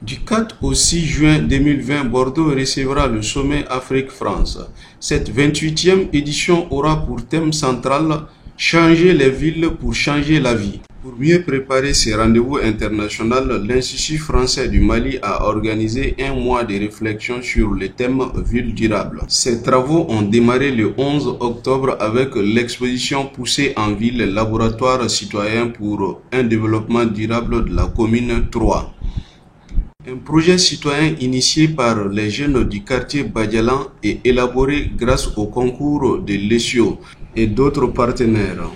Du 4 au 6 juin 2020, Bordeaux recevra le sommet Afrique-France. Cette 28e édition aura pour thème central « Changer les villes pour changer la vie ». Pour mieux préparer ces rendez-vous internationaux, l'Institut français du Mali a organisé un mois de réflexion sur le thème « Villes durables ». Ces travaux ont démarré le 11 octobre avec l'exposition « Poussée en ville, laboratoire citoyen pour un développement durable de la commune 3 ». Un projet citoyen initié par les jeunes du quartier Badialan et élaboré grâce au concours de l'ESIO et d'autres partenaires.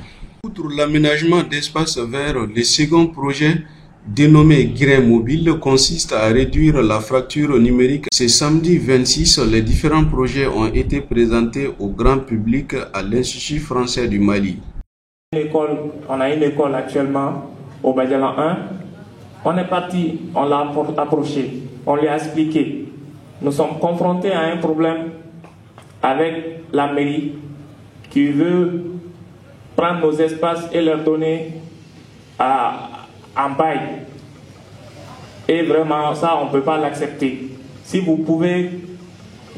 Outre l'aménagement d'espaces verts, le second projet, dénommé Grain Mobile, consiste à réduire la fracture numérique. Ce samedi 26, les différents projets ont été présentés au grand public à l'Institut français du Mali. On a une école actuellement au Badialan 1. On est parti, on l'a approché, on lui a expliqué. Nous sommes confrontés à un problème avec la mairie qui veut prendre nos espaces et leur donner en bail. Et vraiment, ça, on ne peut pas l'accepter. Si vous pouvez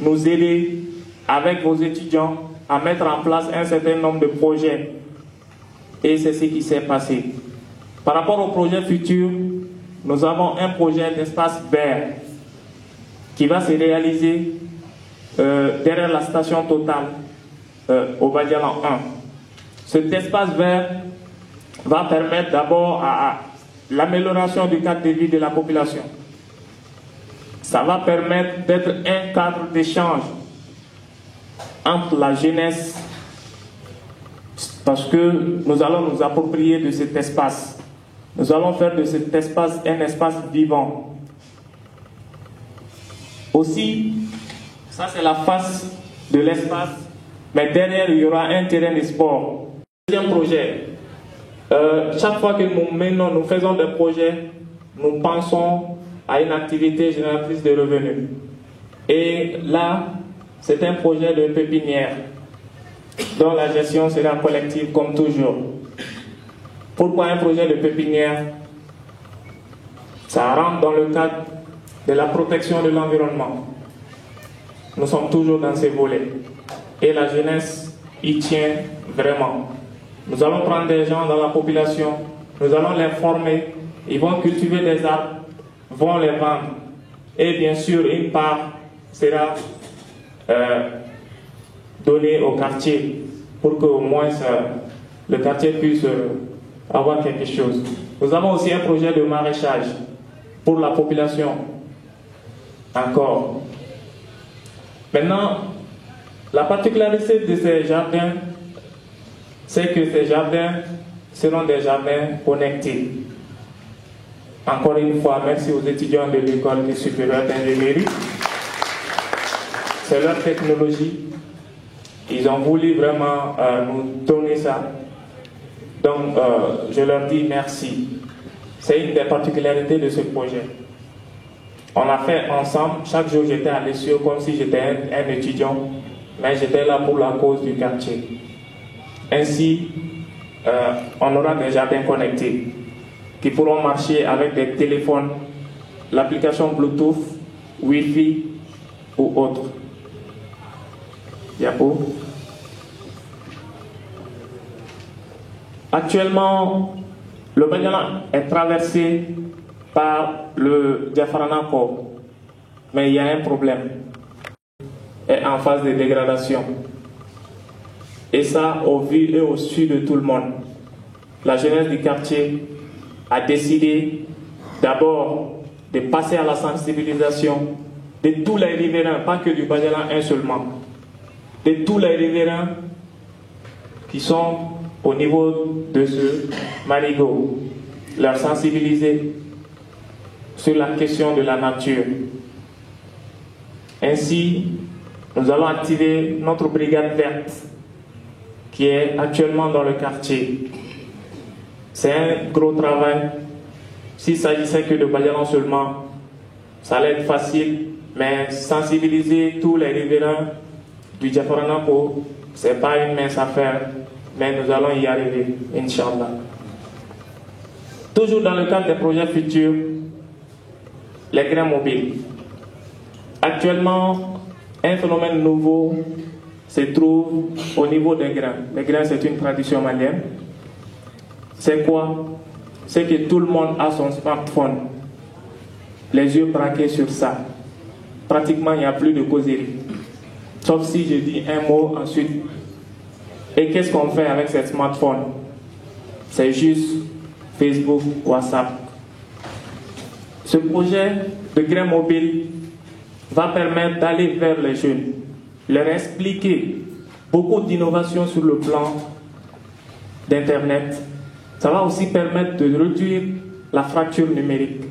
nous aider avec vos étudiants à mettre en place un certain nombre de projets, et c'est ce qui s'est passé. Par rapport au projet futur, nous avons un projet d'espace vert qui va se réaliser derrière la station Total au Badialan 1. Cet espace vert va permettre d'abord à l'amélioration du cadre de vie de la population. Ça va permettre d'être un cadre d'échange entre la jeunesse, parce que nous allons nous approprier de cet espace. Nous allons faire de cet espace un espace vivant. Aussi, ça c'est la face de l'espace, mais derrière il y aura un terrain de sport. Deuxième projet, chaque fois que nous faisons des projets, nous pensons à une activité génératrice de revenus. Et là, c'est un projet de pépinière dont la gestion sera collective comme toujours. Pourquoi un projet de pépinière? Ça rentre dans le cadre de la protection de l'environnement. Nous sommes toujours dans ces volets. Et la jeunesse y tient vraiment. Nous allons prendre des gens dans la population, nous allons les former, ils vont cultiver des arbres, vont les vendre. Et bien sûr, une part sera donnée au quartier pour qu'au moins le quartier puisse avoir quelque chose. Nous avons aussi un projet de maraîchage pour la population. Encore. Maintenant, la particularité de ces jardins, c'est que ces jardins seront des jardins connectés. Encore une fois, merci aux étudiants de l'école supérieure d'ingénierie. C'est leur technologie. Ils ont voulu vraiment nous donner ça. Donc, je leur dis merci. C'est une des particularités de ce projet. On a fait ensemble, chaque jour j'étais à l'ESIO comme si j'étais un étudiant, mais j'étais là pour la cause du quartier. Ainsi, on aura des jardins connectés qui pourront marcher avec des téléphones, l'application Bluetooth, Wi-Fi ou autre. Diapo. Actuellement, le Badialan est traversé par le Diafaranako, mais il y a un problème. Est en phase de dégradation. Et ça, au vu et au su de tout le monde. La jeunesse du quartier a décidé d'abord de passer à la sensibilisation de tous les riverains, pas que du Badialan 1 seulement, de tous les riverains qui sont au niveau de ce marigot, leur sensibiliser sur la question de la nature. Ainsi, nous allons activer notre brigade verte qui est actuellement dans le quartier. C'est un gros travail. S'il s'agissait que de Badialan seulement, ça allait être facile, mais sensibiliser tous les riverains du Diafaranako, ce n'est pas une mince affaire, mais nous allons y arriver, Inch'Allah. Toujours dans le cadre des projets futurs, les grains mobiles. Actuellement, un phénomène nouveau se trouve au niveau des grains. Les grains, c'est une tradition malienne. C'est quoi? C'est que tout le monde a son smartphone, les yeux braqués sur ça. Pratiquement, il n'y a plus de causerie. Sauf si je dis un mot ensuite. Et qu'est-ce qu'on fait avec ce smartphone? C'est juste Facebook, WhatsApp. Ce projet de grains mobiles va permettre d'aller vers les jeunes, leur expliquer beaucoup d'innovations sur le plan d'Internet. Ça va aussi permettre de réduire la fracture numérique.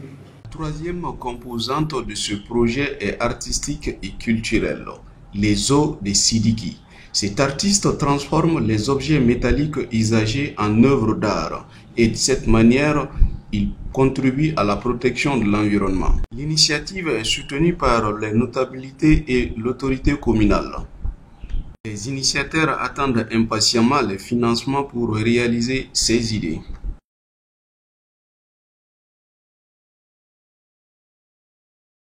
La troisième composante de ce projet est artistique et culturelle, les os de Sidiki. Cet artiste transforme les objets métalliques usagés en œuvres d'art et de cette manière, il contribue à la protection de l'environnement. L'initiative est soutenue par les notabilités et l'autorité communale. Les initiateurs attendent impatiemment les financements pour réaliser ces idées.